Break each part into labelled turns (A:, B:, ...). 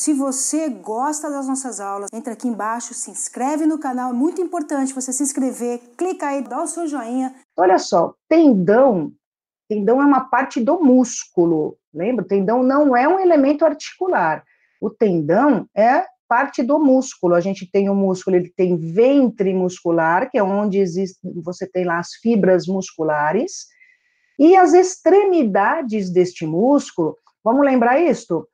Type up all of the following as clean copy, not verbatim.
A: Se você gosta das nossas aulas, entra aqui embaixo, se inscreve no canal, é muito importante você se inscrever, clica aí, dá o seu joinha.
B: Olha só, tendão é uma parte do músculo, lembra? O tendão não é um elemento articular. O tendão é parte do músculo. A gente tem o músculo, ele tem ventre muscular, que é onde existe, você tem lá as fibras musculares, e as extremidades deste músculo, vamos lembrar isto?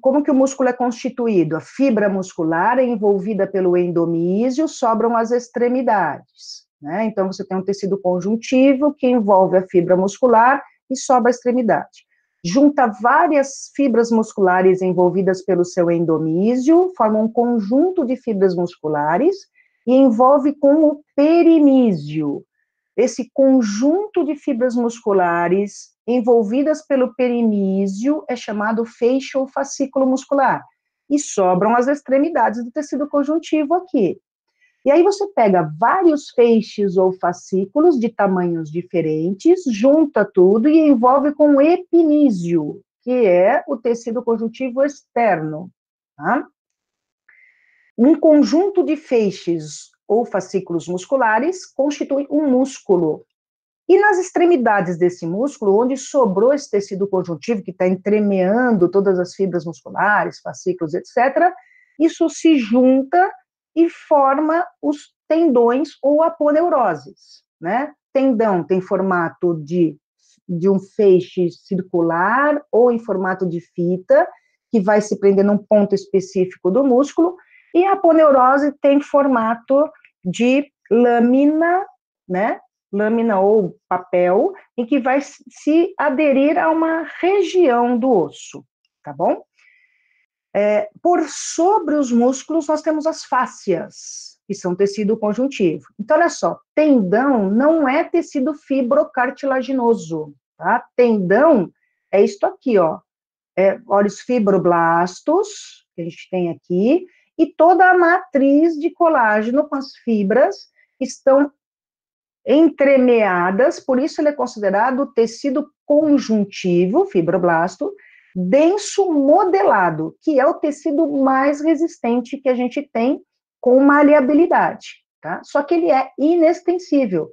B: Como que o músculo é constituído? A fibra muscular é envolvida pelo endomísio, sobram as extremidades, né? Então, você tem um tecido conjuntivo que envolve a fibra muscular e sobra a extremidade. Junta várias fibras musculares envolvidas pelo seu endomísio, forma um conjunto de fibras musculares e envolve com o perimísio. Esse conjunto de fibras musculares envolvidas pelo perimísio é chamado feixe ou fascículo muscular. E sobram as extremidades do tecido conjuntivo aqui. E aí você pega vários feixes ou fascículos de tamanhos diferentes, junta tudo e envolve com o epimísio, que é o tecido conjuntivo externo. Tá? Um conjunto de feixes ou fascículos musculares constitui um músculo. E nas extremidades desse músculo, onde sobrou esse tecido conjuntivo, que está entremeando todas as fibras musculares, fascículos, etc., isso se junta e forma os tendões ou aponeuroses, né? Tendão tem formato de um feixe circular ou em formato de fita, que vai se prender num ponto específico do músculo, e a aponeurose tem formato de lâmina, né? Lâmina ou papel, em que vai se aderir a uma região do osso, tá bom? Por sobre os músculos, nós temos as fáscias, que são tecido conjuntivo. Então, olha só, tendão não é tecido fibrocartilaginoso, tá? Tendão é isto aqui, ó. Olha os fibroblastos, que a gente tem aqui, e toda a matriz de colágeno com as fibras estão entremeadas, por isso ele é considerado tecido conjuntivo, fibroblasto, denso modelado, que é o tecido mais resistente que a gente tem com maleabilidade, tá? Só que ele é inextensível,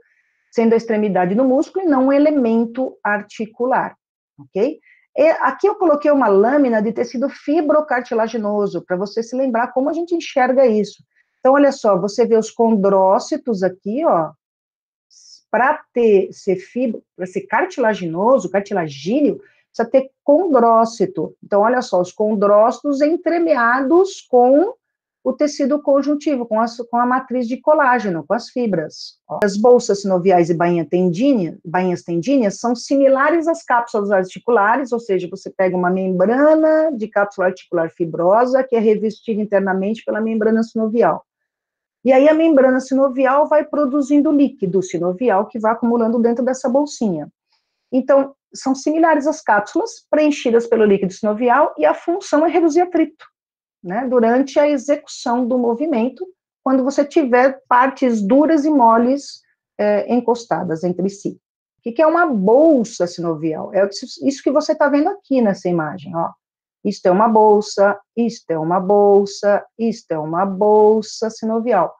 B: sendo a extremidade do músculo e não um elemento articular, ok? Aqui eu coloquei uma lâmina de tecido fibrocartilaginoso, para você se lembrar como a gente enxerga isso. Então, olha só, você vê os condrócitos aqui, ó, para ser cartilaginoso, cartilagíneo, precisa ter condrócito. Então, olha só, os condrócitos entremeados com o tecido conjuntivo, com a matriz de colágeno, com as fibras. As bolsas sinoviais e bainhas tendíneas são similares às cápsulas articulares, ou seja, você pega uma membrana de cápsula articular fibrosa que é revestida internamente pela membrana sinovial. E aí a membrana sinovial vai produzindo líquido sinovial que vai acumulando dentro dessa bolsinha. Então, são similares às cápsulas preenchidas pelo líquido sinovial e a função é reduzir atrito, né, durante a execução do movimento, quando você tiver partes duras e moles encostadas entre si. O que é uma bolsa sinovial? É isso que você está vendo aqui nessa imagem, ó. Isto é uma bolsa, isto é uma bolsa, isto é uma bolsa sinovial.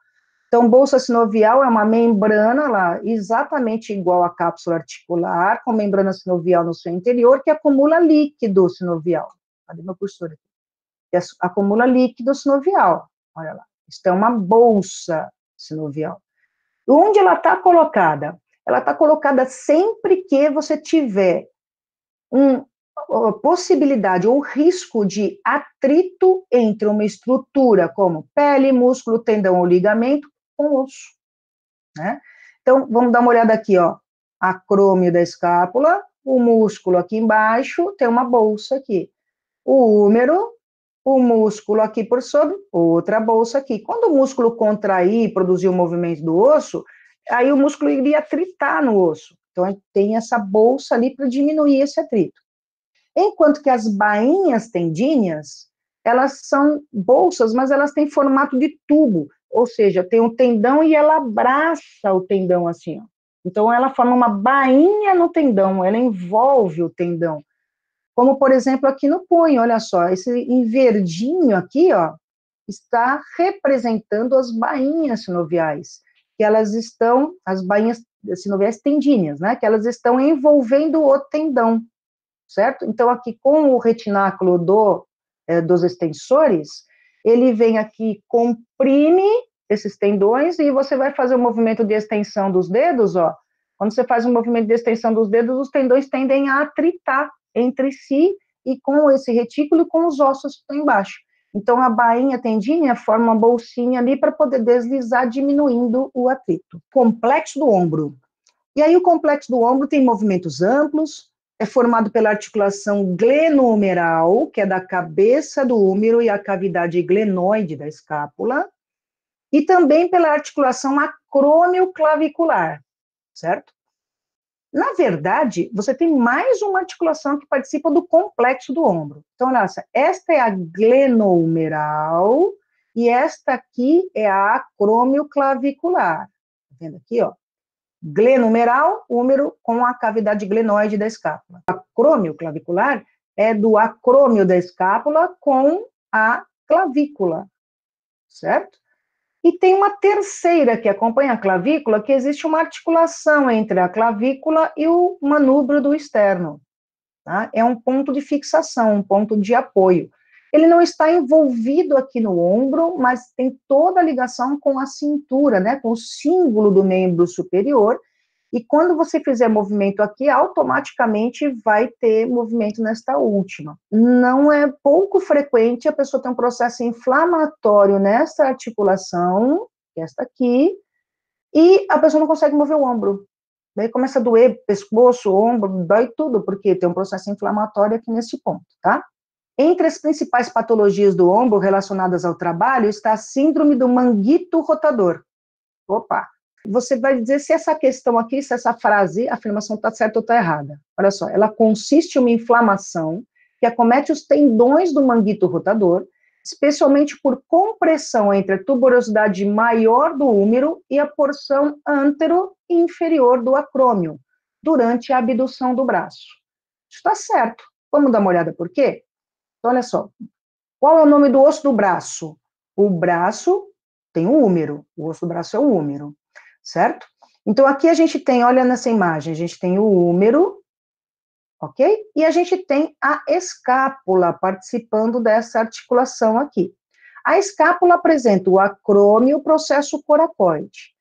B: Então, bolsa sinovial é uma membrana lá, exatamente igual à cápsula articular, com membrana sinovial no seu interior, que acumula líquido sinovial. Cadê meu cursor aqui? Que acumula líquido sinovial. Olha lá. Isto é uma bolsa sinovial. Onde ela está colocada? Ela está colocada sempre que você tiver possibilidade ou risco de atrito entre uma estrutura como pele, músculo, tendão ou ligamento com osso, né? Então, vamos dar uma olhada aqui, ó, acrômio da escápula, o músculo aqui embaixo, tem uma bolsa aqui, o húmero, o músculo aqui por sobre, outra bolsa aqui. Quando o músculo contrair e produzir o movimento do osso, aí o músculo iria atritar no osso. Então, tem essa bolsa ali para diminuir esse atrito. Enquanto que as bainhas tendíneas, elas são bolsas, mas elas têm formato de tubo, ou seja, tem um tendão e ela abraça o tendão assim, ó. Então, ela forma uma bainha no tendão, ela envolve o tendão. Como, por exemplo, aqui no punho, olha só, esse em verdinho aqui, ó, está representando as bainhas sinoviais, que elas estão, as bainhas sinoviais tendíneas, né, que elas estão envolvendo o tendão, certo? Então, aqui com o retináculo dos extensores, ele vem aqui, comprime esses tendões, e você vai fazer o movimento de extensão dos dedos, ó, quando você faz um movimento de extensão dos dedos, os tendões tendem a atritar entre si, e com esse retículo, com os ossos que estão embaixo. Então, a bainha tendínea forma uma bolsinha ali para poder deslizar, diminuindo o atrito. Complexo do ombro. E aí, o complexo do ombro tem movimentos amplos, é formado pela articulação glenohumeral, que é da cabeça do húmero e a cavidade glenoide da escápula, e também pela articulação acromioclavicular, certo? Na verdade, você tem mais uma articulação que participa do complexo do ombro. Então, olha só, esta é a glenohumeral e esta aqui é a acromioclavicular. Tá vendo aqui, ó? Glenohumeral, húmero com a cavidade glenoide da escápula. A acromioclavicular é do acrômio da escápula com a clavícula, certo? E tem uma terceira que acompanha a clavícula, que existe uma articulação entre a clavícula e o manúbrio do externo. Tá? É um ponto de fixação, um ponto de apoio. Ele não está envolvido aqui no ombro, mas tem toda a ligação com a cintura, né, com o símbolo do membro superior, e quando você fizer movimento aqui, automaticamente vai ter movimento nesta última. Não é pouco frequente a pessoa ter um processo inflamatório nessa articulação, que é esta aqui, e a pessoa não consegue mover o ombro. Daí começa a doer pescoço, ombro, dói tudo, porque tem um processo inflamatório aqui nesse ponto, tá? Entre as principais patologias do ombro relacionadas ao trabalho está a síndrome do manguito rotador. Opa! Você vai dizer se essa questão aqui, se essa frase, a afirmação está certa ou está errada. Olha só, ela consiste em uma inflamação que acomete os tendões do manguito rotador, especialmente por compressão entre a tuberosidade maior do húmero e a porção antero e inferior do acrômio, durante a abdução do braço. Isso está certo. Vamos dar uma olhada por quê? Então, olha só. Qual é o nome do osso do braço? O braço tem o húmero. O osso do braço é o húmero, certo? Então, aqui a gente tem, olha nessa imagem, a gente tem o húmero, ok? E a gente tem a escápula participando dessa articulação aqui. A escápula apresenta o acrômio e o processo coracoide,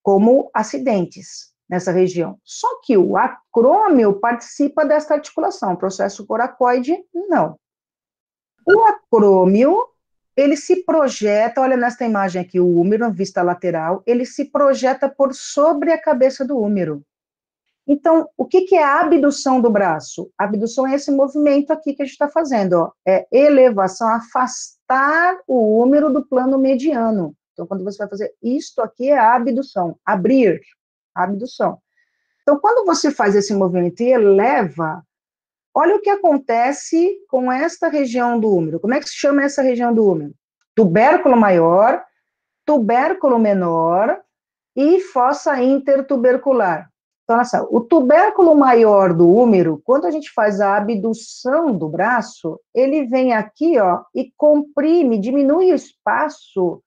B: como acidentes nessa região. Só que o acrômio participa dessa articulação, o processo coracoide, não. O acrômio, ele se projeta, olha nesta imagem aqui, o húmero, vista lateral, ele se projeta por sobre a cabeça do húmero. Então, o que é a abdução do braço? A abdução é esse movimento aqui que a gente está fazendo, ó, é elevação, afastar o húmero do plano mediano. Então, quando você vai fazer isto aqui, é a abdução, abrir, a abdução. Então, quando você faz esse movimento e eleva, olha o que acontece com esta região do húmero. Como é que se chama essa região do húmero? Tubérculo maior, tubérculo menor e fossa intertubercular. Então, olha só, o tubérculo maior do húmero, quando a gente faz a abdução do braço, ele vem aqui, ó, e comprime, diminui o espaço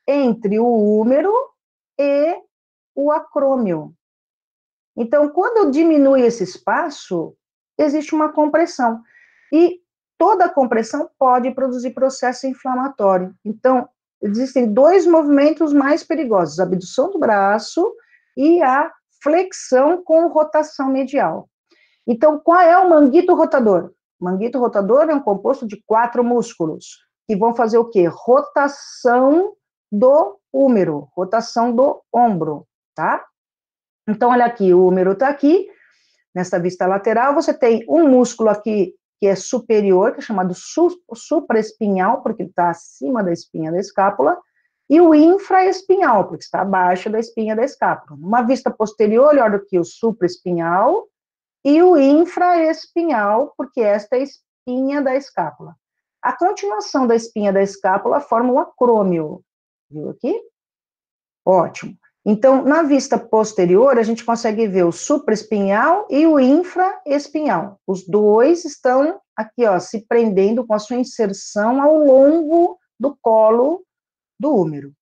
B: entre o húmero e o acrômio. Então, quando diminui esse espaço, existe uma compressão. E toda compressão pode produzir processo inflamatório. Então, existem dois movimentos mais perigosos, a abdução do braço e a flexão com rotação medial. Então, qual é o manguito rotador? O manguito rotador é um composto de 4 músculos, que vão fazer o quê? Rotação do húmero, rotação do ombro, tá? Então, olha aqui, o húmero está aqui, nessa vista lateral, você tem um músculo aqui que é superior, que é chamado supraespinhal, porque ele está acima da espinha da escápula, e o infraespinhal, porque está abaixo da espinha da escápula. Numa vista posterior, olha aqui o supraespinhal e o infraespinhal, porque esta é a espinha da escápula. A continuação da espinha da escápula forma o acrômio. Viu aqui? Ótimo. Então, na vista posterior, a gente consegue ver o supraespinhal e o infraespinhal. Os dois estão aqui, ó, se prendendo com a sua inserção ao longo do colo do úmero.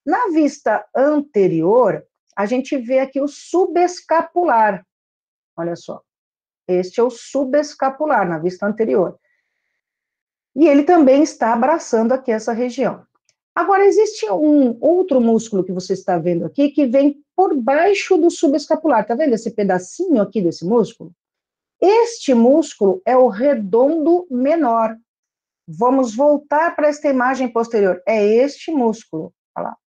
B: Na vista anterior, a gente vê aqui o subescapular. Olha só. Este é o subescapular, na vista anterior. E ele também está abraçando aqui essa região. Agora, existe um outro músculo que você está vendo aqui, que vem por baixo do subescapular. Está vendo esse pedacinho aqui desse músculo? Este músculo é o redondo menor. Vamos voltar para esta imagem posterior. É este músculo. Olha lá.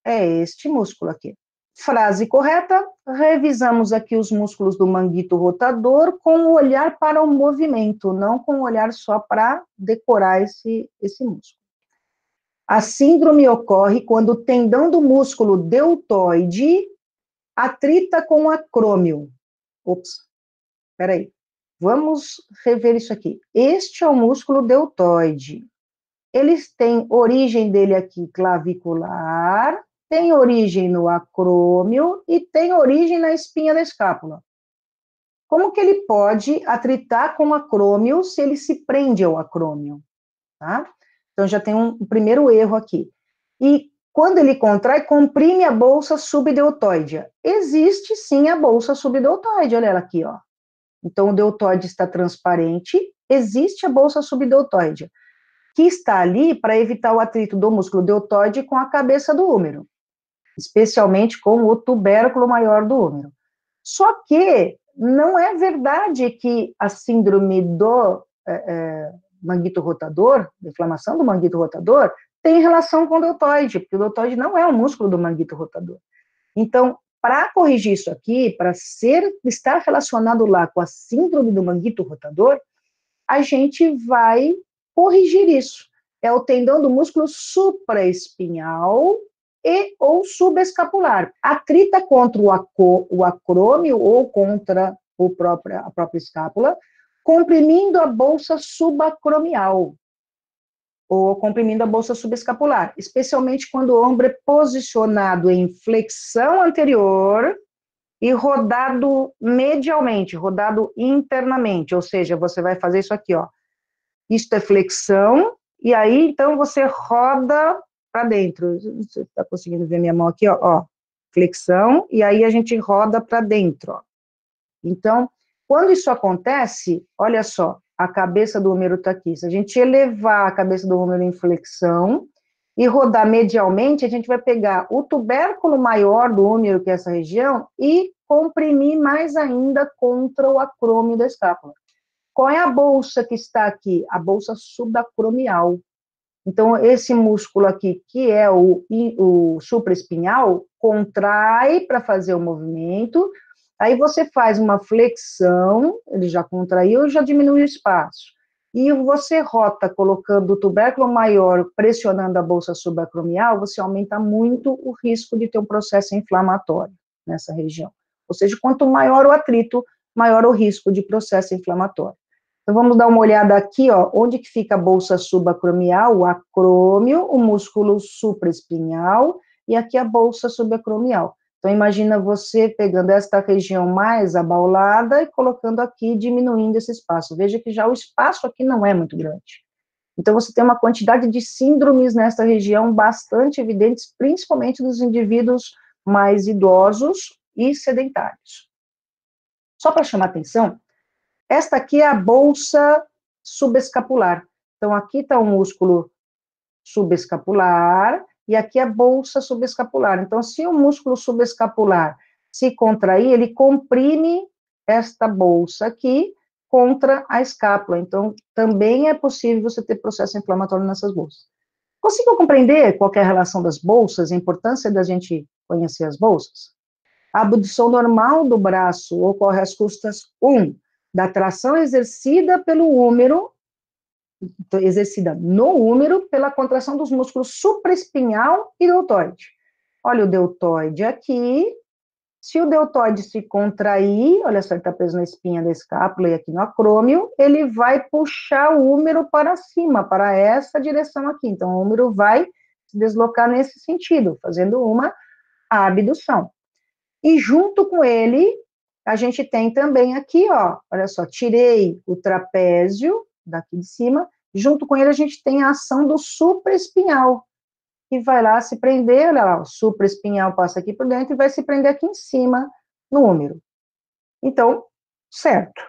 B: É este músculo aqui. Frase correta, revisamos aqui os músculos do manguito rotador com o olhar para o movimento, não com o olhar só para decorar esse músculo. A síndrome ocorre quando o tendão do músculo deltoide atrita com o acrômio. Ops, peraí. Vamos rever isso aqui. Este é o músculo deltoide. Eles têm origem dele aqui clavicular, tem origem no acrômio e tem origem na espinha da escápula. Como que ele pode atritar com o acrômio se ele se prende ao acrômio? Tá? Então, já tem um primeiro erro aqui. E quando ele contrai, comprime a bolsa subdeltoide. Existe, sim, a bolsa subdeltoide, olha ela aqui, ó. Então, o deltoide está transparente, existe a bolsa subdeltoide, que está ali para evitar o atrito do músculo deltoide com a cabeça do úmero, especialmente com o tubérculo maior do úmero. Só que não é verdade que a síndrome do manguito rotador, inflamação do manguito rotador, tem relação com o deltoide, porque o deltoide não é um músculo do manguito rotador. Então, para corrigir isso aqui, para estar relacionado lá com a síndrome do manguito rotador, a gente vai corrigir isso. É o tendão do músculo supraespinhal e ou subescapular. Atrita contra o acrômio ou contra a própria escápula, comprimindo a bolsa subacromial ou comprimindo a bolsa subescapular, especialmente quando o ombro é posicionado em flexão anterior e rodado medialmente, rodado internamente, ou seja, você vai fazer isso aqui, ó. Isto é flexão, e aí, então, você roda para dentro. Você está conseguindo ver minha mão aqui, ó, flexão, e aí a gente roda para dentro, ó. Então, quando isso acontece, olha só, a cabeça do úmero está aqui. Se a gente elevar a cabeça do úmero em flexão e rodar medialmente, a gente vai pegar o tubérculo maior do úmero, que é essa região, e comprimir mais ainda contra o acrômio da escápula. Qual é a bolsa que está aqui? A bolsa subacromial. Então, esse músculo aqui, que é o supraespinhal, contrai para fazer o movimento, aí você faz uma flexão, ele já contraiu, já diminui o espaço. E você rota colocando o tubérculo maior, pressionando a bolsa subacromial, você aumenta muito o risco de ter um processo inflamatório nessa região. Ou seja, quanto maior o atrito, maior o risco de processo inflamatório. Então, vamos dar uma olhada aqui, ó, onde que fica a bolsa subacromial, o acrômio, o músculo supraespinhal, e aqui a bolsa subacromial. Então, imagina você pegando esta região mais abaulada e colocando aqui, diminuindo esse espaço. Veja que já o espaço aqui não é muito grande. Então, você tem uma quantidade de síndromes nesta região bastante evidentes, principalmente dos indivíduos mais idosos e sedentários. Só para chamar atenção, esta aqui é a bolsa subescapular. Então, aqui está o músculo subescapular e aqui a bolsa subescapular. Então, se o músculo subescapular se contrair, ele comprime esta bolsa aqui contra a escápula. Então, também é possível você ter processo inflamatório nessas bolsas. Conseguiu compreender qual é a relação das bolsas, a importância da gente conhecer as bolsas? A abdução normal do braço ocorre às custas, da tração exercida pelo úmero, exercida no úmero, pela contração dos músculos supraespinhal e deltoide. Olha o deltoide aqui, se o deltoide se contrair, olha só, ele está preso na espinha da escápula e aqui no acrômio, ele vai puxar o úmero para cima, para essa direção aqui. Então, o úmero vai se deslocar nesse sentido, fazendo uma a abdução. E junto com ele, a gente tem também aqui, ó, olha só, tirei o trapézio daqui de cima, junto com ele a gente tem a ação do supraespinhal, que vai lá se prender, olha lá, o supraespinhal passa aqui por dentro e vai se prender aqui em cima no úmero. Então, certo.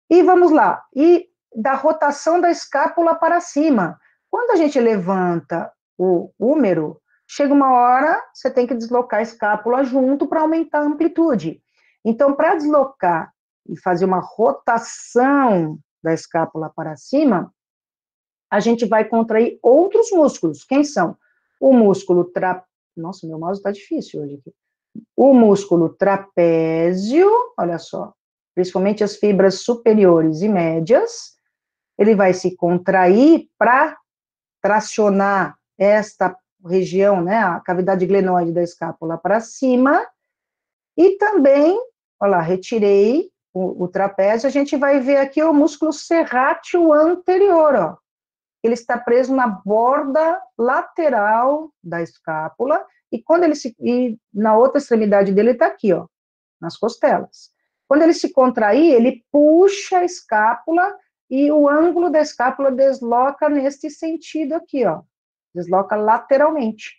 B: E vamos lá, e da rotação da escápula para cima. Quando a gente levanta o úmero, chega uma hora, você tem que deslocar a escápula junto para aumentar a amplitude. Então, para deslocar e fazer uma rotação da escápula para cima, a gente vai contrair outros músculos. Quem são? O músculo Nossa, meu mouse está difícil hoje aqui. O músculo trapézio, olha só, principalmente as fibras superiores e médias, ele vai se contrair para tracionar esta região, né, a cavidade glenoide da escápula para cima, e também, olha lá, retirei o trapézio, a gente vai ver aqui o músculo serrátil anterior, ó, ele está preso na borda lateral da escápula, e quando ele e na outra extremidade dele está aqui, ó, nas costelas. Quando ele se contrair, ele puxa a escápula e o ângulo da escápula desloca neste sentido aqui, ó, desloca lateralmente.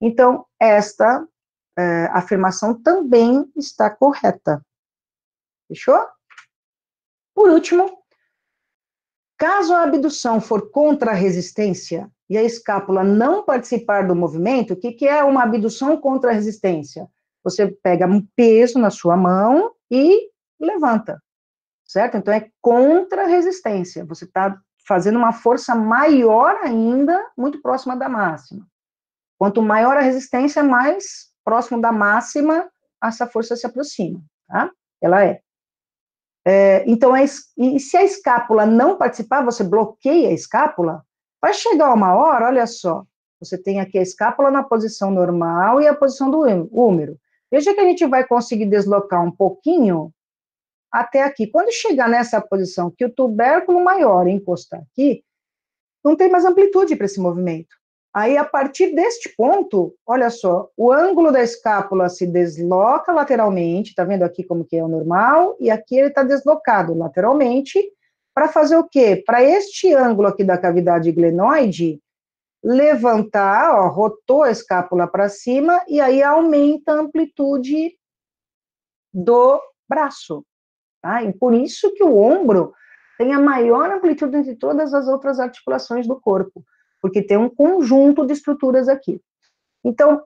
B: Então, esta afirmação também está correta. Fechou? Por último, caso a abdução for contra a resistência e a escápula não participar do movimento, o que é uma abdução contra a resistência? Você pega um peso na sua mão e levanta, certo? Então, é contra a resistência. Você está fazendo uma força maior ainda, muito próxima da máxima. Quanto maior a resistência, mais próximo da máxima, essa força se aproxima, tá? Ela é. Então, e se a escápula não participar, você bloqueia a escápula, vai chegar uma hora, olha só, você tem aqui a escápula na posição normal e a posição do úmero. Veja que a gente vai conseguir deslocar um pouquinho até aqui. Quando chegar nessa posição que o tubérculo maior encostar aqui, não tem mais amplitude para esse movimento. Aí, a partir deste ponto, olha só, o ângulo da escápula se desloca lateralmente, tá vendo aqui como que é o normal, e aqui ele está deslocado lateralmente, para fazer o quê? Para este ângulo aqui da cavidade glenoide levantar, ó, rotou a escápula para cima, e aí aumenta a amplitude do braço, tá? E por isso que o ombro tem a maior amplitude entre todas as outras articulações do corpo, porque tem um conjunto de estruturas aqui. Então,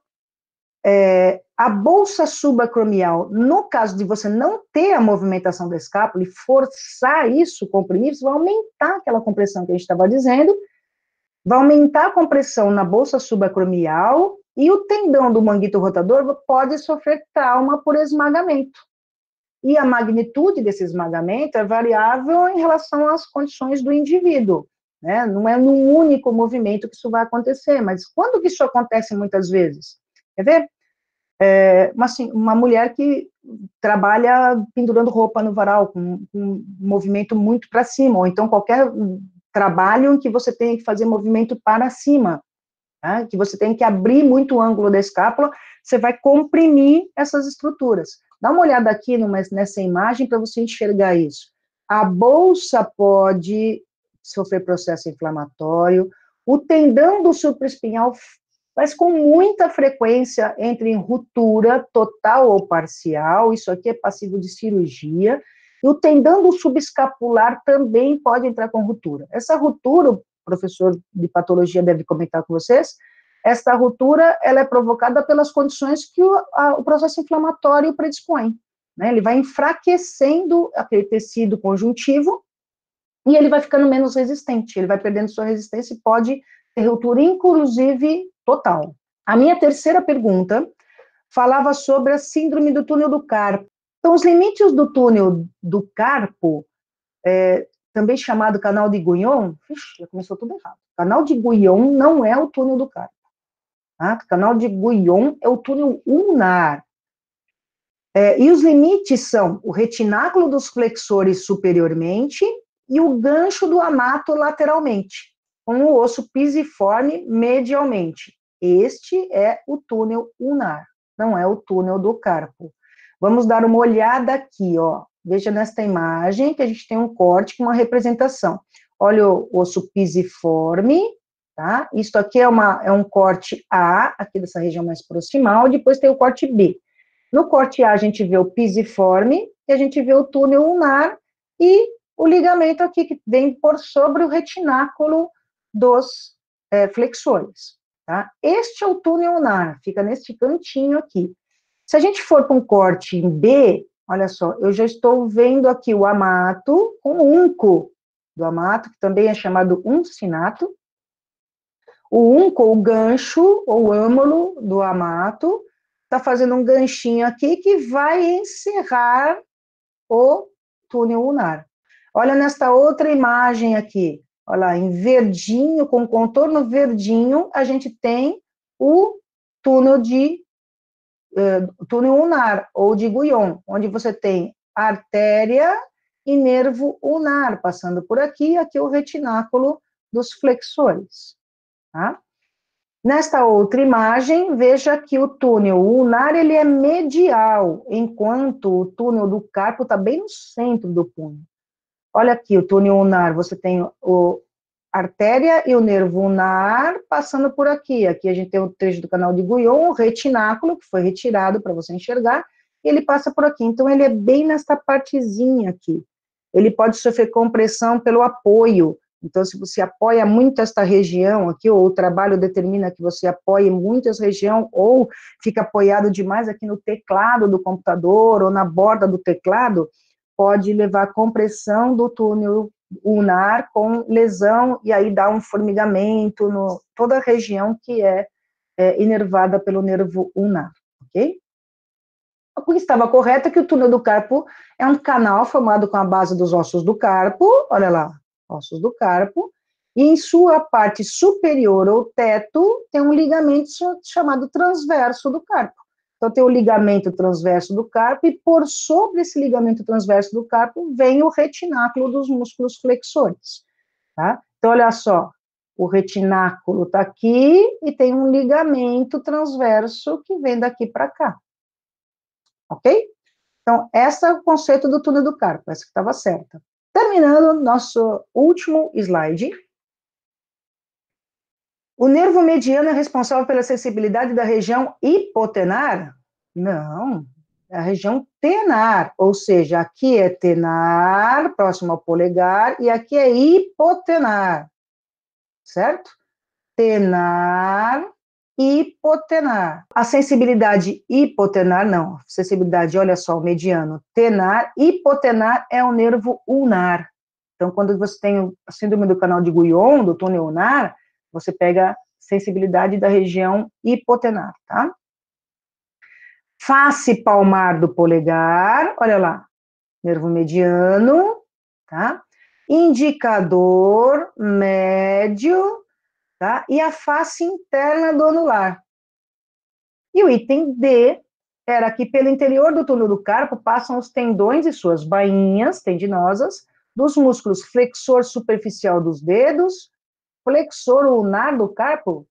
B: a bolsa subacromial, no caso de você não ter a movimentação da escápula e forçar isso, comprimir, isso vai aumentar aquela compressão que a gente estava dizendo, vai aumentar a compressão na bolsa subacromial e o tendão do manguito rotador pode sofrer trauma por esmagamento. E a magnitude desse esmagamento é variável em relação às condições do indivíduo, né? Não é num único movimento que isso vai acontecer, mas quando que isso acontece muitas vezes? Quer ver? Uma mulher que trabalha pendurando roupa no varal, com um movimento muito para cima, ou então qualquer trabalho em que você tenha que fazer movimento para cima, tá? Que você tem que abrir muito o ângulo da escápula, você vai comprimir essas estruturas. Dá uma olhada aqui nessa imagem para você enxergar isso. A bolsa pode sofrer processo inflamatório, o tendão do supraespinhal faz com muita frequência entre em ruptura total ou parcial, isso aqui é passível de cirurgia, e o tendão do subescapular também pode entrar com ruptura. Essa ruptura, o professor de patologia deve comentar com vocês, esta ruptura, ela é provocada pelas condições que o processo inflamatório predispõe, né? Ele vai enfraquecendo aquele tecido conjuntivo e ele vai ficando menos resistente, ele vai perdendo sua resistência e pode ter ruptura, inclusive, total. A minha terceira pergunta falava sobre a síndrome do túnel do carpo. Então, os limites do túnel do carpo, também chamado canal de Guyon, já começou tudo errado. Canal de Guyon não é o túnel do carpo. Tá? O canal de Guyon é o túnel ulnar. E os limites são o retináculo dos flexores superiormente e o gancho do amato lateralmente, com o osso pisiforme medialmente. Este é o túnel ulnar. não é o túnel do carpo. Vamos dar uma olhada aqui, ó. Veja nesta imagem que a gente tem um corte com uma representação. Olha o osso pisiforme, tá? Isto aqui é um corte A, aqui dessa região mais proximal, depois tem o corte B. No corte A, a gente vê o pisiforme, e a gente vê o túnel ulnar, e o ligamento aqui, que vem por sobre o retináculo dos flexores, tá? Este é o túnel ulnar, fica neste cantinho aqui. Se a gente for para um corte em B, olha só, eu já estou vendo aqui o amato com o unco do amato, que também é chamado uncinato. O unco, o gancho, ou âmulo do amato, está fazendo um ganchinho aqui que vai encerrar o túnel ulnar. Olha nesta outra imagem aqui, olha lá, em verdinho, com contorno verdinho, a gente tem o túnel túnel ulnar, ou de Guyon, onde você tem artéria e nervo ulnar, passando por aqui, aqui o retináculo dos flexores, tá? Nesta outra imagem, veja que o túnel ulnar, ele é medial, enquanto o túnel do carpo está bem no centro do punho. Olha aqui, o túnel ulnar, você tem a artéria e o nervo ulnar passando por aqui. Aqui a gente tem o trecho do canal de Guyon, o retináculo, que foi retirado para você enxergar, e ele passa por aqui. Então, ele é bem nesta partezinha aqui. Ele pode sofrer compressão pelo apoio. Então, se você apoia muito esta região aqui, ou o trabalho determina que você apoie muito essa região, ou fica apoiado demais aqui no teclado do computador, ou na borda do teclado, pode levar à compressão do túnel ulnar com lesão, e aí dá um formigamento no toda a região que é inervada pelo nervo ulnar, ok? O que estava correto é que o túnel do carpo é um canal formado com a base dos ossos do carpo, olha lá, ossos do carpo, e em sua parte superior, ou teto, tem um ligamento chamado transverso do carpo. Então, tem o ligamento transverso do carpo, e por sobre esse ligamento transverso do carpo vem o retináculo dos músculos flexores, tá? Então, olha só, o retináculo está aqui, e tem um ligamento transverso que vem daqui para cá. Ok? Então, esse é o conceito do túnel do carpo, essa que estava certa. Terminando nosso último slide. O nervo mediano é responsável pela sensibilidade da região hipotenar? Não, é a região tenar, ou seja, aqui é tenar, próximo ao polegar, e aqui é hipotenar, certo? Tenar, hipotenar. A sensibilidade hipotenar, não. Sensibilidade, olha só, o mediano, tenar. Hipotenar é o nervo ulnar. Então, quando você tem a síndrome do canal de Guyon, do túnel ulnar, você pega sensibilidade da região hipotenar, tá? Face palmar do polegar, olha lá, nervo mediano, tá? Indicador médio, tá? E a face interna do anular. E o item D era que pelo interior do túnel do carpo passam os tendões e suas bainhas tendinosas dos músculos flexor superficial dos dedos, flexor ulnar do carpo,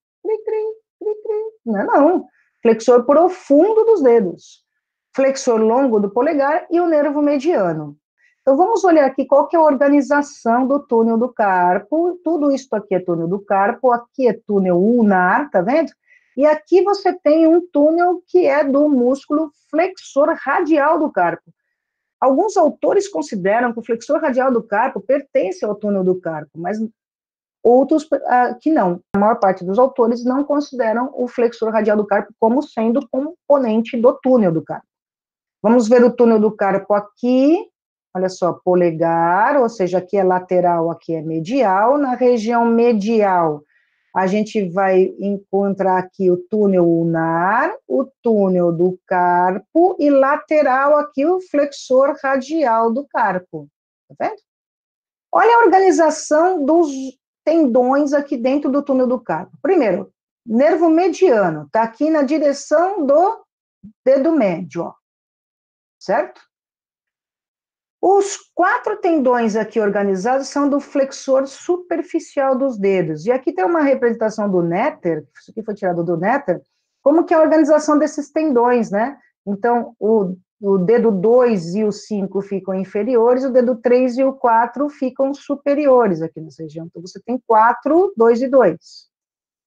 B: não, flexor profundo dos dedos, flexor longo do polegar e o nervo mediano. Então, vamos olhar aqui qual que é a organização do túnel do carpo. Tudo isso aqui é túnel do carpo, aqui é túnel ulnar, tá vendo? E aqui você tem um túnel que é do músculo flexor radial do carpo. Alguns autores consideram que o flexor radial do carpo pertence ao túnel do carpo, mas outros que não. A maior parte dos autores não consideram o flexor radial do carpo como sendo componente do túnel do carpo. Vamos ver o túnel do carpo aqui. Olha só, polegar, ou seja, aqui é lateral, aqui é medial. Na região medial, a gente vai encontrar aqui o túnel ulnar, o túnel do carpo, e lateral aqui o flexor radial do carpo. Tá vendo? Olha a organização dos tendões aqui dentro do túnel do carpo. Primeiro, nervo mediano, está aqui na direção do dedo médio, ó. Certo? Os 4 tendões aqui organizados são do flexor superficial dos dedos. E aqui tem uma representação do néter, isso aqui foi tirado do néter, como que é a organização desses tendões, né? Então, o dedo 2 e o 5 ficam inferiores, o dedo 3 e o 4 ficam superiores aqui nessa região. Então, você tem 4, 2 e 2.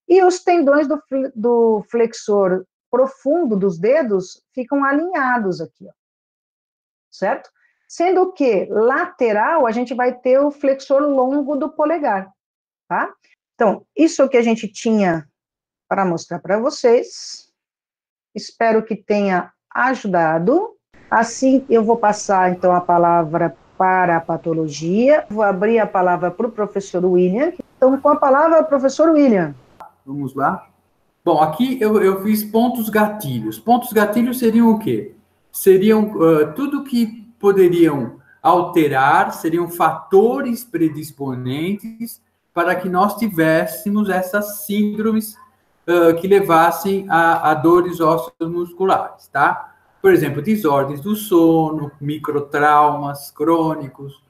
B: E os tendões do flexor profundo dos dedos ficam alinhados aqui, ó, certo? Sendo que lateral, a gente vai ter o flexor longo do polegar, tá? Então, isso que a gente tinha para mostrar para vocês. Espero que tenha ajudado. Assim, eu vou passar, então, a palavra para a patologia. Vou abrir a palavra para o professor William. Então, com a palavra, professor William.
C: Vamos lá. Bom, aqui eu fiz pontos gatilhos. Pontos gatilhos seriam o quê? Seriam tudo que poderiam alterar, seriam fatores predisponentes para que nós tivéssemos essas síndromes que levassem a dores osteomusculares, tá? Por exemplo, desordens do sono, microtraumas crônicos,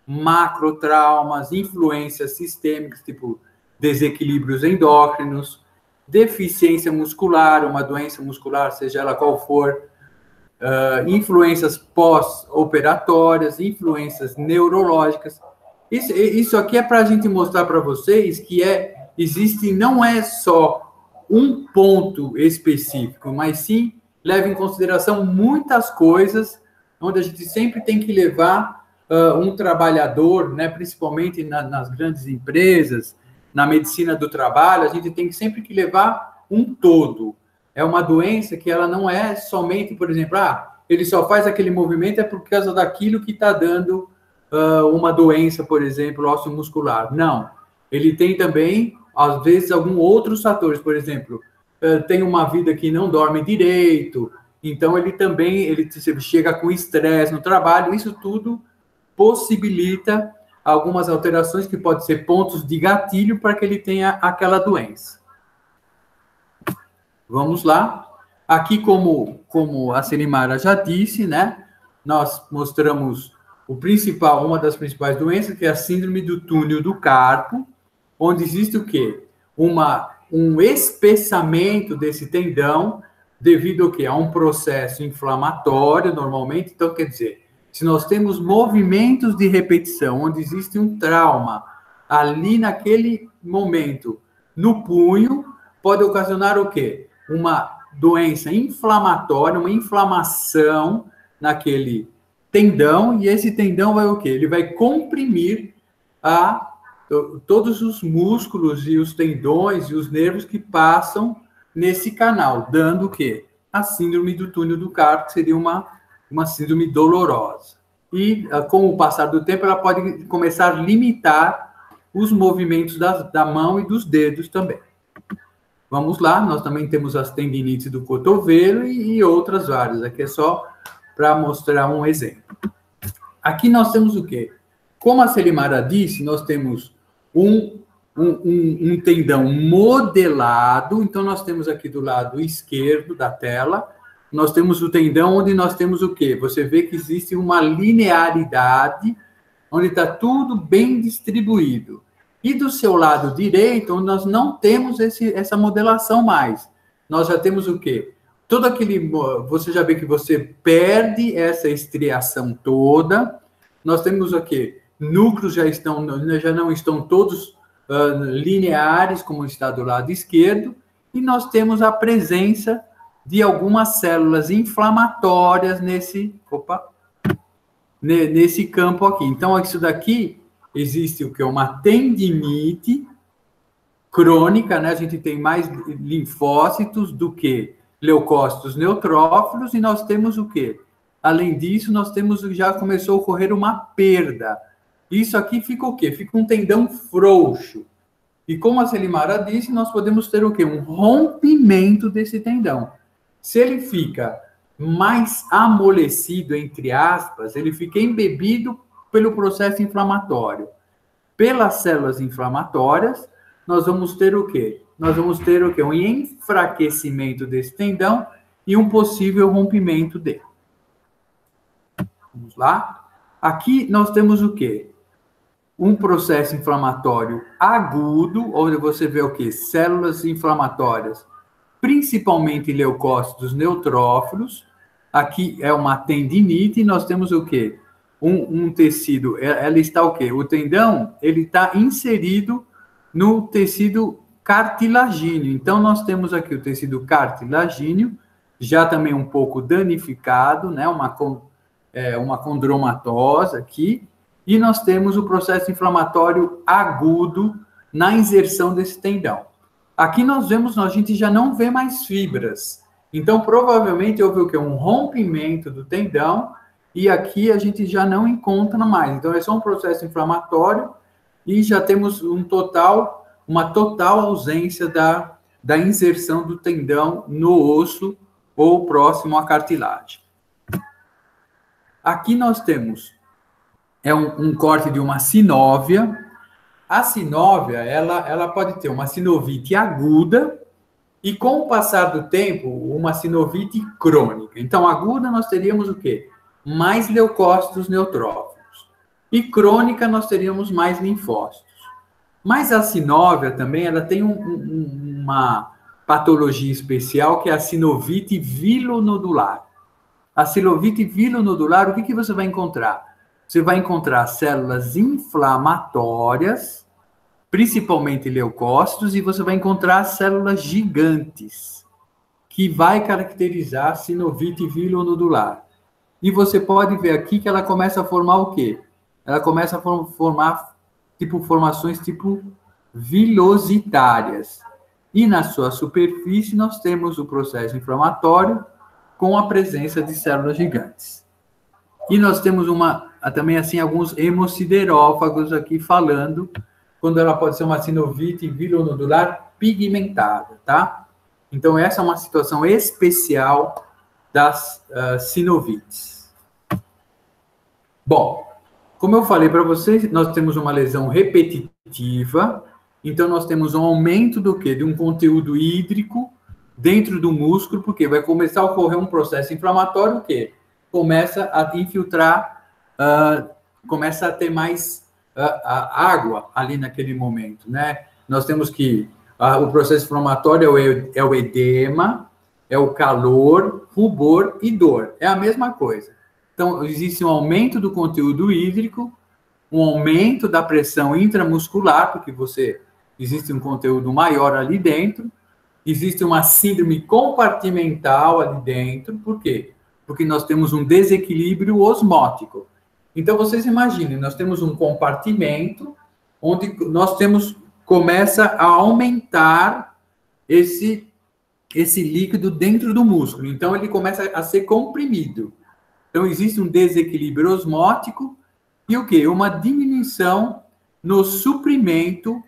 C: macrotraumas, influências sistêmicas, tipo desequilíbrios endócrinos, deficiência muscular, uma doença muscular, seja ela qual for, influências pós-operatórias, influências neurológicas. Isso aqui é para a gente mostrar para vocês que existe, não é só um ponto específico, mas sim leva em consideração muitas coisas, onde a gente sempre tem que levar um trabalhador, né, principalmente nas grandes empresas, na medicina do trabalho, a gente tem sempre que levar um todo. É uma doença que ela não é somente, por exemplo, ele só faz aquele movimento é por causa daquilo que está dando uma doença, por exemplo, osteomuscular. Não. Ele tem também, às vezes, alguns outros fatores, por exemplo, tem uma vida que não dorme direito, então ele chega com estresse no trabalho, isso tudo possibilita algumas alterações que podem ser pontos de gatilho para que ele tenha aquela doença. Vamos lá. Aqui, como a Selimara já disse, né, nós mostramos uma das principais doenças, que é a síndrome do túnel do carpo, onde existe o quê? Um espessamento desse tendão devido ao quê? A um processo inflamatório, normalmente. Então, quer dizer, se nós temos movimentos de repetição, onde existe um trauma ali naquele momento, no punho, pode ocasionar o quê? Uma doença inflamatória, uma inflamação naquele tendão, e esse tendão vai o quê? Ele vai comprimir todos os músculos e os tendões e os nervos que passam nesse canal, dando o quê? A síndrome do túnel do carpo, que seria uma síndrome dolorosa. E, com o passar do tempo, ela pode começar a limitar os movimentos da mão e dos dedos também. Vamos lá, nós também temos as tendinites do cotovelo e outras várias. Aqui é só para mostrar um exemplo. Aqui nós temos o quê? Como a Selimara disse, nós temos um tendão modelado. Então, nós temos aqui do lado esquerdo da tela, nós temos o tendão onde nós temos o quê? Você vê que existe uma linearidade, onde está tudo bem distribuído. E do seu lado direito, onde nós não temos essa modelação mais. Nós já temos o quê? Todo aquele... Você já vê que você perde essa estriação toda. Nós temos o quê? Núcleos já não estão todos lineares, como está do lado esquerdo. E nós temos a presença de algumas células inflamatórias nesse campo aqui. Então, isso daqui... Existe o que? Uma tendinite crônica, né? A gente tem mais linfócitos do que leucócitos neutrófilos, e nós temos o quê? Além disso, já começou a ocorrer uma perda. Isso aqui fica o quê? Fica um tendão frouxo. E como a Selimara disse, nós podemos ter o quê? Um rompimento desse tendão. Se ele fica mais amolecido, entre aspas, ele fica embebido pelo processo inflamatório. Pelas células inflamatórias, nós vamos ter o quê? Nós vamos ter o quê? Um enfraquecimento desse tendão e um possível rompimento dele. Vamos lá? Aqui nós temos o quê? Um processo inflamatório agudo, onde você vê o quê? Células inflamatórias principalmente leucócitos neutrófilos. Aqui é uma tendinite, e nós temos o quê? Um tecido, ela está o quê? O tendão, ele está inserido no tecido cartilagíneo. Então, nós temos aqui o tecido cartilagíneo, já também um pouco danificado, né? Uma condromatose aqui, e nós temos o processo inflamatório agudo na inserção desse tendão. Aqui nós vemos, a gente já não vê mais fibras. Então, provavelmente, houve o quê? Um rompimento do tendão, e aqui a gente já não encontra mais. Então, é só um processo inflamatório, e já temos uma total ausência da inserção do tendão no osso ou próximo à cartilagem. Aqui nós temos um corte de uma sinóvia. A sinóvia, ela pode ter uma sinovite aguda e, com o passar do tempo, uma sinovite crônica. Então, aguda, nós teríamos o quê? Mais leucócitos neutrófilos. E crônica, nós teríamos mais linfócitos. Mas a sinóvia também, ela tem uma patologia especial, que é a sinovite vilonodular. A sinovite vilonodular, o que você vai encontrar? Você vai encontrar células inflamatórias, principalmente leucócitos, e você vai encontrar células gigantes, que vai caracterizar a sinovite vilonodular. E você pode ver aqui que ela começa a formar o quê? Ela começa a formar formações vilositárias. E na sua superfície nós temos o processo inflamatório com a presença de células gigantes. E nós temos também assim alguns hemosiderófagos aqui falando, quando ela pode ser uma sinovite vilonodular pigmentada, tá? Então essa é uma situação especial das sinovites. Bom, como eu falei para vocês, nós temos uma lesão repetitiva, então nós temos um aumento do quê? De um conteúdo hídrico dentro do músculo, porque vai começar a ocorrer um processo inflamatório que começa a infiltrar, começa a ter mais água ali naquele momento, né? Nós temos que o processo inflamatório é o edema, é o calor, rubor e dor. É a mesma coisa. Então, existe um aumento do conteúdo hídrico, um aumento da pressão intramuscular, porque existe um conteúdo maior ali dentro, existe uma síndrome compartimental ali dentro. Por quê? Porque nós temos um desequilíbrio osmótico. Então, vocês imaginem, nós temos um compartimento onde começa a aumentar esse líquido dentro do músculo. Então, ele começa a ser comprimido. Então, existe um desequilíbrio osmótico e o quê? Uma diminuição no suprimento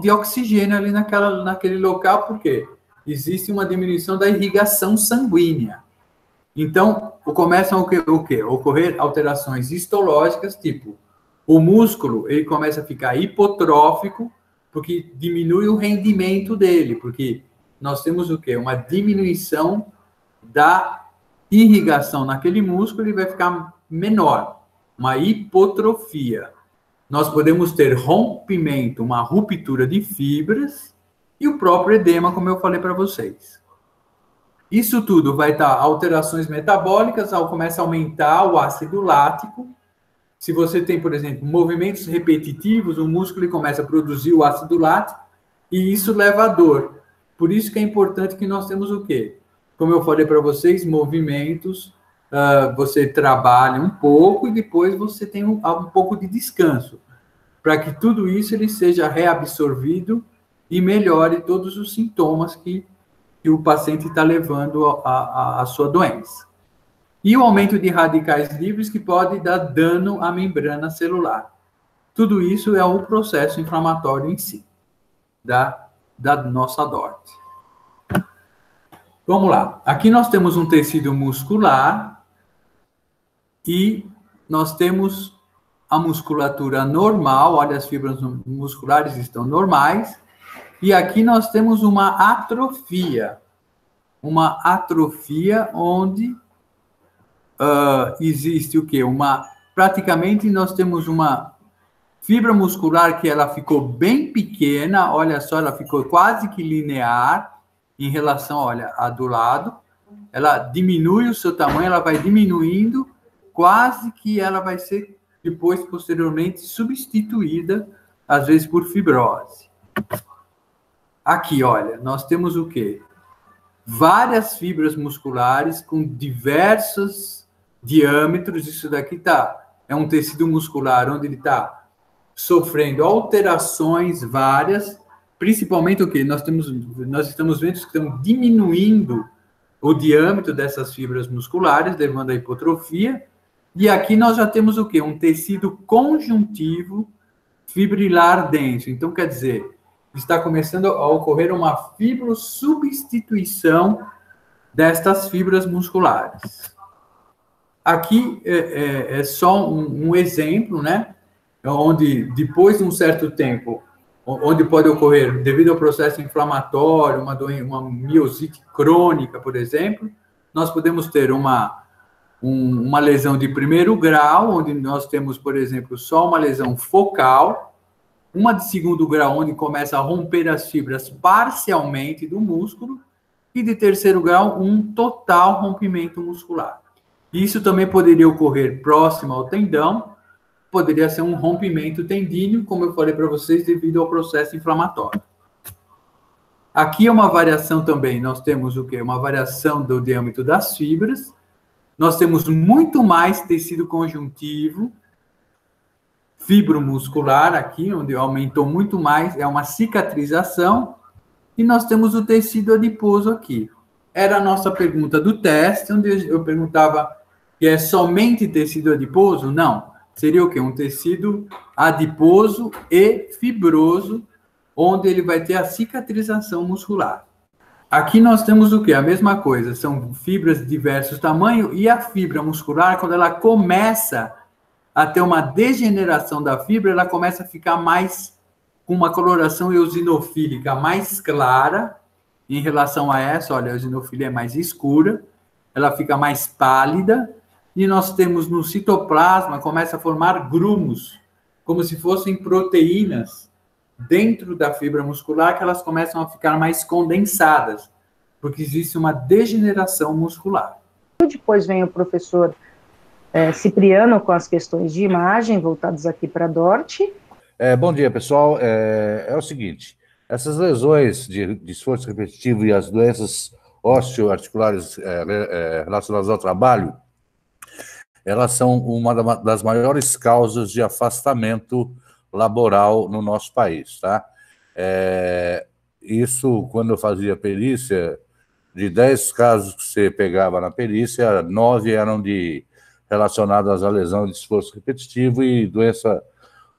C: de oxigênio ali naquele local, porque existe uma diminuição da irrigação sanguínea. Então, começam o quê? Ocorrer alterações histológicas, tipo, o músculo, ele começa a ficar hipotrófico, porque diminui o rendimento dele, porque nós temos o quê? Uma diminuição da irrigação naquele músculo, ele vai ficar menor, uma hipotrofia. Nós podemos ter rompimento, uma ruptura de fibras, e o próprio edema, como eu falei para vocês. Isso tudo vai estar alterações metabólicas, começa a aumentar o ácido lático. Se você tem, por exemplo, movimentos repetitivos, o músculo começa a produzir o ácido lático, e isso leva a dor. Por isso que é importante que nós temos o quê? Como eu falei para vocês, movimentos, você trabalha um pouco e depois você tem um pouco de descanso, para que tudo isso ele seja reabsorvido e melhore todos os sintomas que o paciente está levando à sua doença. E o aumento de radicais livres que pode dar dano à membrana celular. Tudo isso é o processo inflamatório em si, da nossa DORT. Vamos lá. Aqui nós temos um tecido muscular e nós temos a musculatura normal, olha, as fibras musculares estão normais, e aqui nós temos uma atrofia onde existe o quê? Praticamente nós temos uma fibra muscular que ela ficou bem pequena, olha só, ela ficou quase que linear, em relação, olha, a do lado, ela diminui o seu tamanho, ela vai diminuindo, quase que ela vai ser depois, posteriormente, substituída, às vezes, por fibrose. Aqui, olha, nós temos o quê? Várias fibras musculares com diversos diâmetros. Isso daqui é um tecido muscular onde ele está sofrendo alterações várias, principalmente o quê? Nós estamos vendo que estão diminuindo o diâmetro dessas fibras musculares, levando à hipotrofia. E aqui nós já temos o quê? Um tecido conjuntivo fibrilar denso. Então, quer dizer, está começando a ocorrer uma fibrosubstituição destas fibras musculares. Aqui é só um exemplo, né? Onde, depois de um certo tempo, onde pode ocorrer, devido ao processo inflamatório, uma miosite crônica, por exemplo, nós podemos ter uma lesão de primeiro grau, onde nós temos, por exemplo, só uma lesão focal, uma de segundo grau, onde começa a romper as fibras parcialmente do músculo, e de terceiro grau, um total rompimento muscular. Isso também poderia ocorrer próximo ao tendão, poderia ser um rompimento tendíneo, como eu falei para vocês, devido ao processo inflamatório. Aqui é uma variação também, nós temos o quê? Uma variação do diâmetro das fibras, nós temos muito mais tecido conjuntivo, fibromuscular aqui, onde aumentou muito mais, é uma cicatrização, e nós temos o tecido adiposo aqui. Era a nossa pergunta do teste, onde eu perguntava que é somente tecido adiposo? Não. Seria o quê? Um tecido adiposo e fibroso, onde ele vai ter a cicatrização muscular. Aqui nós temos o quê? A mesma coisa, são fibras de diversos tamanhos, e a fibra muscular, quando ela começa a ter uma degeneração da fibra, ela começa a ficar mais, com uma coloração eosinofílica mais clara, em relação a essa, olha, a eosinofilia é mais escura, ela fica mais pálida, e nós temos no citoplasma, começa a formar grumos, como se fossem proteínas dentro da fibra muscular, que elas começam a ficar mais condensadas, porque existe uma degeneração muscular.
B: Depois vem o professor Cipriano com as questões de imagem, voltados aqui para a Dort.
D: Bom dia, pessoal. É o seguinte, essas lesões de esforço repetitivo e as doenças osteoarticulares relacionadas ao trabalho, elas são uma das maiores causas de afastamento laboral no nosso país, tá? Isso, quando eu fazia perícia, de 10 casos que você pegava na perícia, 9 eram relacionadas à lesão de esforço repetitivo e doença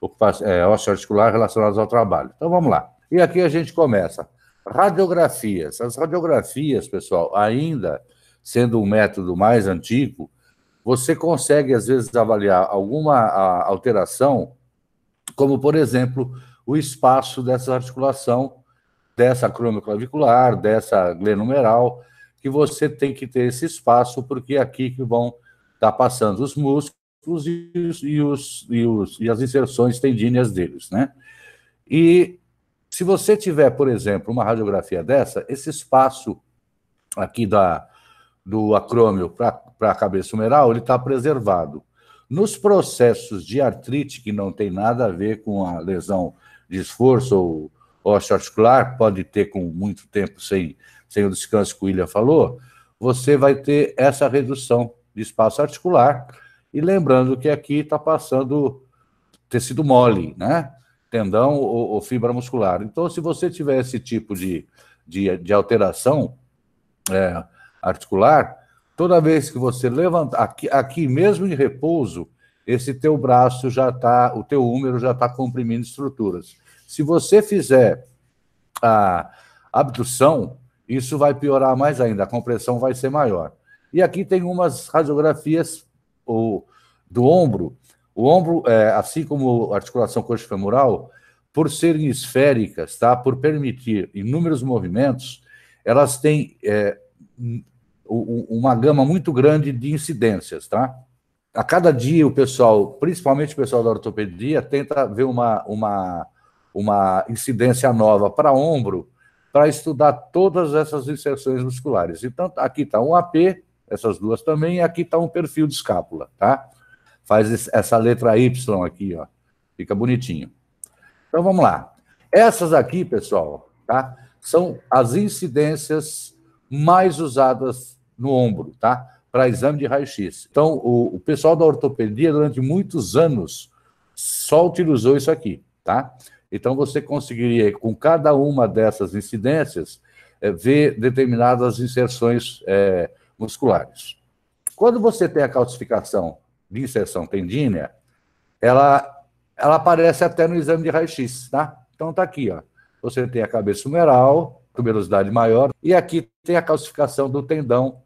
D: osteoarticular relacionadas ao trabalho. Então, vamos lá. E aqui a gente começa. Radiografias. As radiografias, pessoal, ainda sendo um método mais antigo, você consegue, às vezes, avaliar alguma alteração, como, por exemplo, o espaço dessa articulação, dessa acromioclavicular, dessa glenumeral, que você tem que ter esse espaço, porque é aqui que vão estar passando os músculos e as inserções tendíneas deles, né? E se você tiver, por exemplo, uma radiografia dessa, esse espaço aqui do acrômio para a cabeça humeral, ele está preservado. Nos processos de artrite, que não tem nada a ver com a lesão de esforço ou osteoarticular, pode ter com muito tempo sem o descanso que o William falou, você vai ter essa redução de espaço articular, e lembrando que aqui está passando tecido mole, né? Tendão ou fibra muscular. Então, se você tiver esse tipo de alteração articular, toda vez que você levantar, aqui mesmo em repouso, esse teu braço o teu húmero já está comprimindo estruturas. Se você fizer a abdução, isso vai piorar mais ainda, a compressão vai ser maior. E aqui tem umas radiografias do ombro. O ombro, assim como a articulação coxofemoral, por serem esféricas, tá? Por permitir inúmeros movimentos, elas têm uma gama muito grande de incidências, tá? A cada dia o pessoal, principalmente o pessoal da ortopedia, tenta ver uma incidência nova para ombro, para estudar todas essas inserções musculares. Então, aqui está um AP, essas duas também, e aqui está um perfil de escápula, tá? Faz essa letra Y aqui, ó. Fica bonitinho. Então, vamos lá. Essas aqui, pessoal, tá? São as incidências mais usadas no ombro, tá? Para exame de raio-x. Então, o pessoal da ortopedia, durante muitos anos, só utilizou isso aqui, tá? Então, você conseguiria, com cada uma dessas incidências, ver determinadas inserções musculares. Quando você tem a calcificação de inserção tendínea, ela aparece até no exame de raio-x, tá? Então, tá aqui, ó. Você tem a cabeça humeral, tuberosidade maior, e aqui tem a calcificação do tendão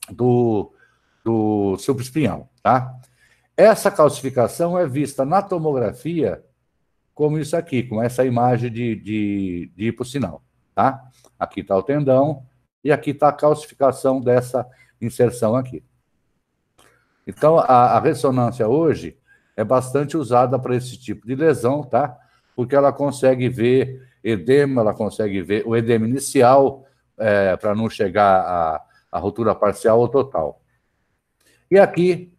D: do supraespinhal, tá? Essa calcificação é vista na tomografia como isso aqui, com essa imagem de hipossinal, tá? Aqui está o tendão e aqui está a calcificação dessa inserção aqui. Então, a ressonância hoje é bastante usada para esse tipo de lesão, tá? Porque ela consegue ver edema, ela consegue ver o edema inicial, para não chegar à ruptura parcial ou total. E aqui,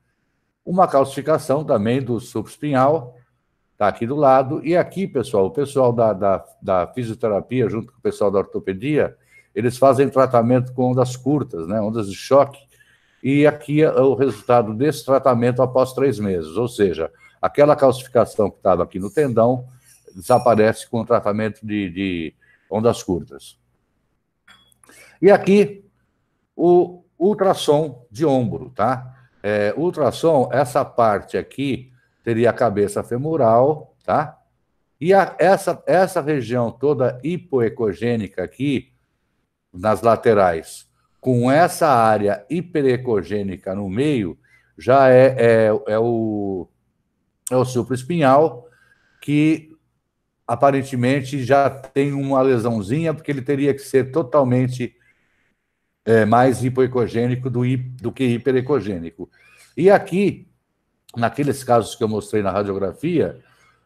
D: uma calcificação também do supraespinhal, está aqui do lado. E aqui, pessoal, o pessoal da fisioterapia, junto com o pessoal da ortopedia, eles fazem tratamento com ondas curtas, né, ondas de choque, e aqui é o resultado desse tratamento após 3 meses, ou seja, aquela calcificação que estava aqui no tendão desaparece com o tratamento de ondas curtas. E aqui, o ultrassom de ombro, tá? Ultrassom, essa parte aqui teria a cabeça femoral, tá? E essa região toda hipoecogênica aqui, nas laterais, com essa área hiperecogênica no meio, já é o supraespinhal, que aparentemente já tem uma lesãozinha, porque ele teria que ser totalmente mais hipoecogênico do que hiperecogênico. E aqui, naqueles casos que eu mostrei na radiografia,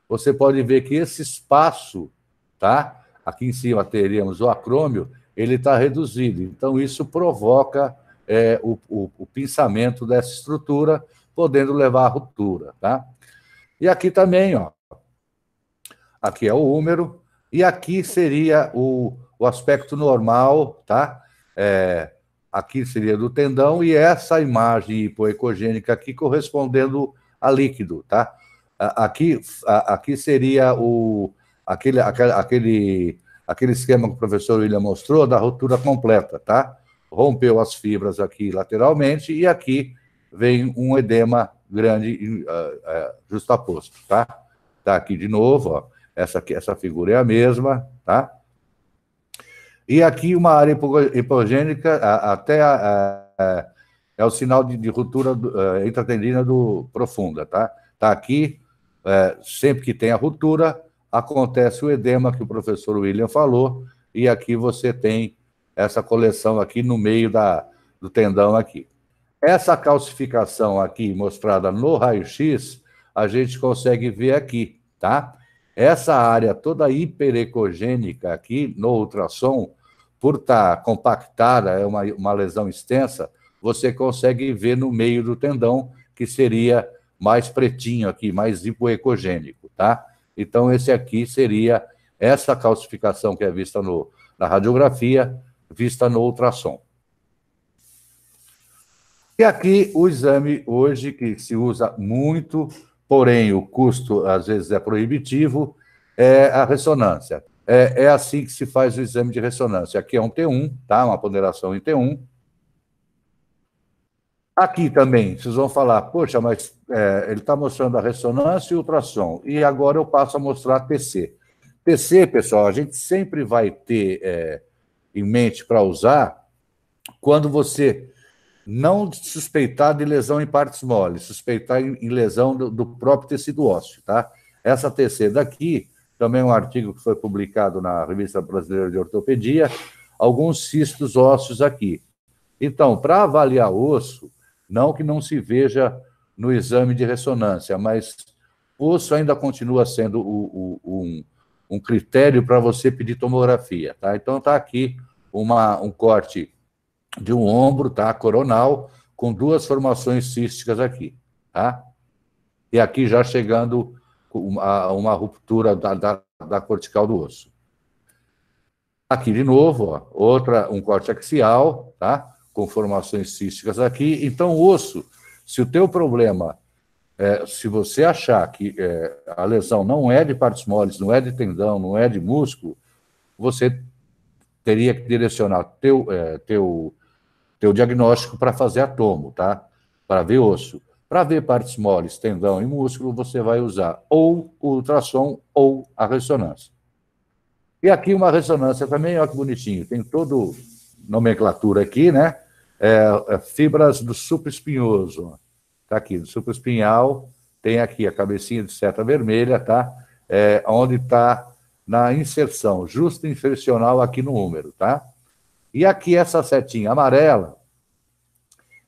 D: você pode ver que esse espaço, tá? Aqui em cima teríamos o acrômio, ele está reduzido. Então, isso provoca o pinçamento dessa estrutura, podendo levar à ruptura, tá? E aqui também, ó. Aqui é o húmero, e aqui seria o aspecto normal, tá? Aqui seria do tendão, e essa imagem hipoecogênica aqui correspondendo a líquido, tá? Aqui seria aquele esquema que o professor William mostrou da ruptura completa, tá? Rompeu as fibras aqui lateralmente, e aqui vem um edema grande justaposto, tá? Tá aqui de novo, ó. Essa figura é a mesma, tá? E aqui uma área hipogênica, até é o sinal de ruptura intratendina profunda, tá? Tá aqui, sempre que tem a ruptura, acontece o edema que o professor William falou, e aqui você tem essa coleção aqui no meio do tendão aqui. Essa calcificação aqui mostrada no raio-x, a gente consegue ver aqui, tá? Essa área toda hiperecogênica aqui no ultrassom, por estar compactada, é uma lesão extensa, você consegue ver no meio do tendão, que seria mais pretinho aqui, mais hipoecogênico, tá? Então, esse aqui seria essa calcificação que é vista na radiografia, vista no ultrassom. E aqui o exame hoje, que se usa muito, porém o custo às vezes é proibitivo, é a ressonância. É assim que se faz o exame de ressonância. Aqui é um T1, tá? Uma ponderação em T1. Aqui também, vocês vão falar, poxa, mas ele está mostrando a ressonância e o ultrassom, e agora eu passo a mostrar a TC. TC, pessoal, a gente sempre vai ter em mente para usar quando você não suspeitar de lesão em partes moles, suspeitar em lesão do próprio tecido ósseo, tá? Essa TC daqui, também é um artigo que foi publicado na Revista Brasileira de Ortopedia, alguns cistos ósseos aqui. Então, para avaliar osso, não que não se veja no exame de ressonância, mas o osso ainda continua sendo um critério para você pedir tomografia, tá? Então, está aqui um corte de um ombro, tá? Coronal, com 2 formações císticas aqui, tá? E aqui já chegando a uma ruptura da cortical do osso. Aqui, de novo, ó, um corte axial, tá? Com formações císticas aqui. Então, o osso, se o teu problema, se você achar que a lesão não é de partes moles, não é de tendão, não é de músculo, você teria que direcionar teu diagnóstico para fazer a tomo, tá? Para ver osso. Para ver partes moles, tendão e músculo, você vai usar ou o ultrassom ou a ressonância. E aqui uma ressonância também, olha que bonitinho, tem toda nomenclatura aqui, né? Fibras do supraespinhoso. Está aqui, do supraespinhal, tem aqui a cabecinha de seta vermelha, tá? Onde está na inserção, justo insercional aqui no húmero, tá? E aqui essa setinha amarela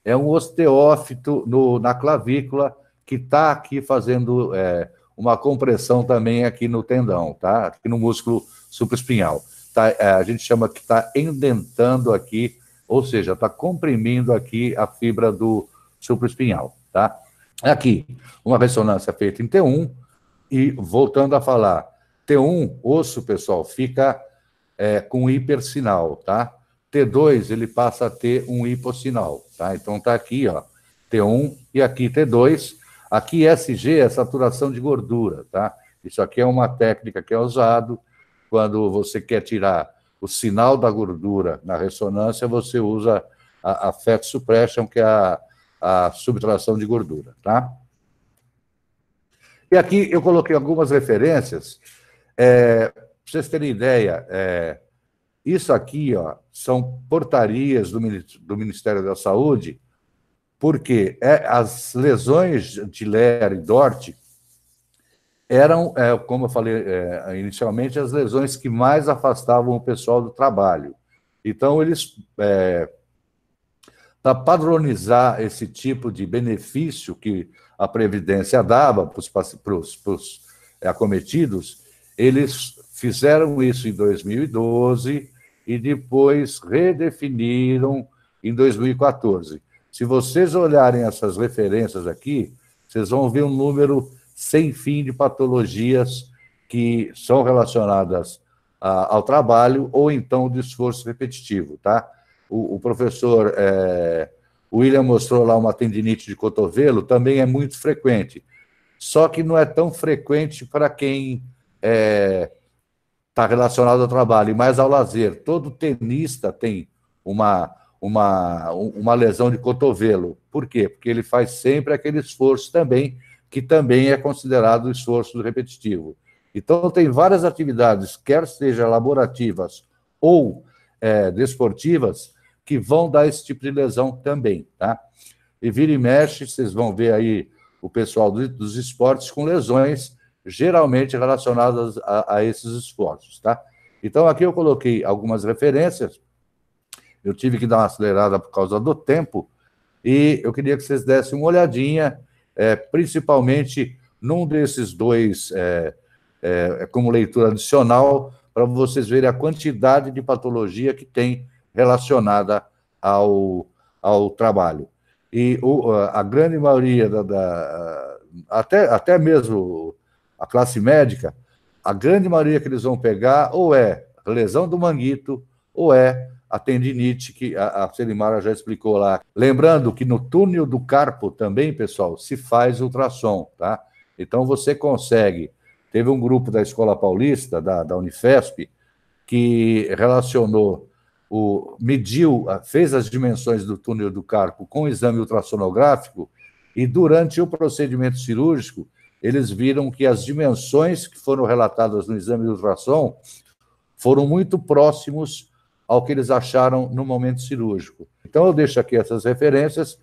D: é um osteófito na clavícula que está aqui fazendo uma compressão também aqui no tendão, tá? Aqui no músculo supraespinhal. Tá? A gente chama que está endentando aqui, ou seja, está comprimindo aqui a fibra do supraespinhal, tá? Aqui, uma ressonância feita em T1, e voltando a falar, T1, osso, pessoal, fica com hipersinal, tá? T2, ele passa a ter um hipossinal, tá? Então, está aqui, ó, T1 e aqui T2. Aqui, SG é saturação de gordura, tá? Isso aqui é uma técnica que é usado quando você quer tirar o sinal da gordura na ressonância, você usa a fat suppression, que é a subtração de gordura, tá? E aqui eu coloquei algumas referências, para vocês terem ideia, isso aqui, ó, são portarias do Ministério da Saúde, porque as lesões de Ler e Dort eram, como eu falei inicialmente, as lesões que mais afastavam o pessoal do trabalho. Então, eles, para padronizar esse tipo de benefício que a Previdência dava para os acometidos, eles fizeram isso em 2012 e depois redefiniram em 2014. Se vocês olharem essas referências aqui, vocês vão ver um número sem fim de patologias que são relacionadas ao trabalho ou então do esforço repetitivo, tá? O professor William mostrou lá uma tendinite de cotovelo, também é muito frequente, só que não é tão frequente para quem está relacionado ao trabalho, e mais ao lazer. Todo tenista tem uma lesão de cotovelo. Por quê? Porque ele faz sempre aquele esforço também, que também é considerado esforço repetitivo. Então, tem várias atividades, quer sejam laborativas ou desportivas, que vão dar esse tipo de lesão também, tá? E vira e mexe, vocês vão ver aí o pessoal dos esportes com lesões geralmente relacionadas a esses esforços, tá? Então, aqui eu coloquei algumas referências, eu tive que dar uma acelerada por causa do tempo, e eu queria que vocês dessem uma olhadinha, principalmente num desses dois, como leitura adicional, para vocês verem a quantidade de patologia que tem relacionada ao trabalho. E a grande maioria, até mesmo a classe médica, a grande maioria que eles vão pegar ou é lesão do manguito ou é a tendinite, que a Selimara já explicou lá. Lembrando que no túnel do carpo também, pessoal, se faz ultrassom, tá? Então, você consegue... Teve um grupo da Escola Paulista, da Unifesp, que relacionou, fez as dimensões do túnel do carpo com o exame ultrassonográfico, e durante o procedimento cirúrgico, eles viram que as dimensões que foram relatadas no exame de ultrassom foram muito próximos ao que eles acharam no momento cirúrgico. Então, eu deixo aqui essas referências